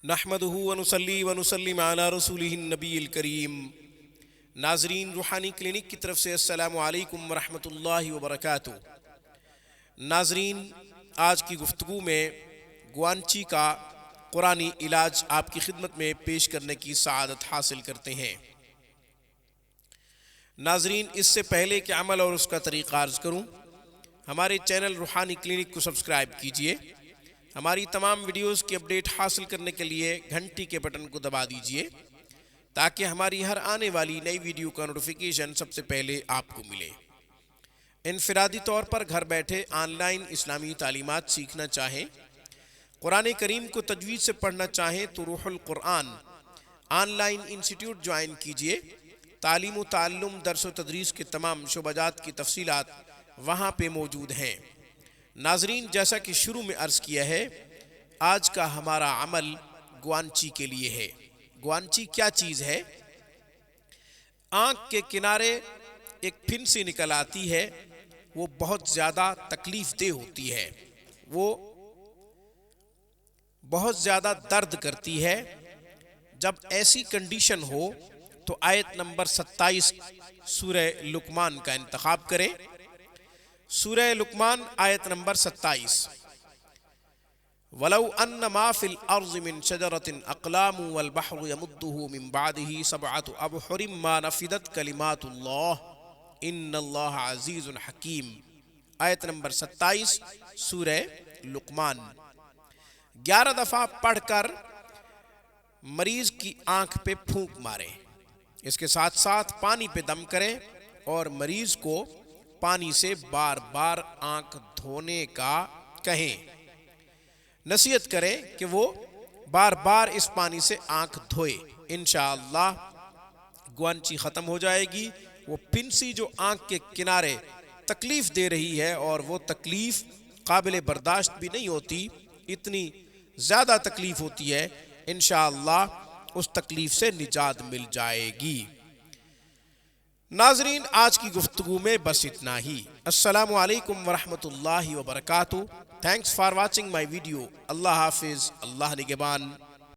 نحمدہ ونصلی ونسلم علی رسولہ النبی الکریم۔ ناظرین، روحانی کلینک کی طرف سے السلام علیکم ورحمۃ اللہ وبرکاتہ۔ ناظرین، آج کی گفتگو میں گوانچی کا قرآنی علاج آپ کی خدمت میں پیش کرنے کی سعادت حاصل کرتے ہیں۔ ناظرین، اس سے پہلے کہ عمل اور اس کا طریقہ عرض کروں، ہمارے چینل روحانی کلینک کو سبسکرائب کیجئے۔ ہماری تمام ویڈیوز کی اپڈیٹ حاصل کرنے کے لیے گھنٹی کے بٹن کو دبا دیجئے تاکہ ہماری ہر آنے والی نئی ویڈیو کا نوٹیفیکیشن سب سے پہلے آپ کو ملے۔ انفرادی طور پر گھر بیٹھے آن لائن اسلامی تعلیمات سیکھنا چاہیں، قرآن کریم کو تجوید سے پڑھنا چاہیں تو روح القرآن آن لائن انسٹیٹیوٹ جوائن کیجئے۔ تعلیم و تعلم، درس و تدریس کے تمام شعبہ جات کی تفصیلات وہاں پہ موجود ہیں۔ ناظرین، جیسا کہ شروع میں عرض کیا ہے، آج کا ہمارا عمل گوانچی کے لیے ہے۔ گوانچی کیا چیز ہے؟ آنکھ کے کنارے ایک پھنسی نکل آتی ہے، وہ بہت زیادہ تکلیف دہ ہوتی ہے، وہ بہت زیادہ درد کرتی ہے۔ جب ایسی کنڈیشن ہو تو آیت نمبر 27 سورہ لقمان کا انتخاب کریں۔ سورہ لقمان آیت نمبر 27۔ وَلَوْ أَنَّ مَا فِي الْأَرْضِ مِنْ شَجَرَةٍ أَقْلَامٌ وَالْبَحْرُ يَمُدُّهُ مِنْ بَعْدِهِ سَبْعَةُ أَبْحُرٍ مَا نَفِدَتْ كَلِمَاتُ اللَّهِ إِنَّ اللَّهَ عَزِيزٌ حَكِيمٌ۔ آیت نمبر 27 سورہ لقمان۔ 11 دفعہ پڑھ کر مریض کی آنکھ پہ پھونک ماریں، اس کے ساتھ ساتھ پانی پہ دم کریں اور مریض کو پانی سے بار بار آنکھ دھونے کا کہیں۔ نصیحت کریں کہ وہ بار بار اس پانی سے آنکھ دھوئے، انشاءاللہ گوانچی ختم ہو جائے گی۔ وہ پھنسی جو آنکھ کے کنارے تکلیف دے رہی ہے اور وہ تکلیف قابل برداشت بھی نہیں ہوتی، اتنی زیادہ تکلیف ہوتی ہے، انشاءاللہ اس تکلیف سے نجات مل جائے گی۔ ناظرین، آج کی گفتگو میں بس اتنا ہی۔ السلام علیکم ورحمۃ اللہ وبرکاتہ۔ Thanks for watching my video. اللہ حافظ، اللہ نگہبان۔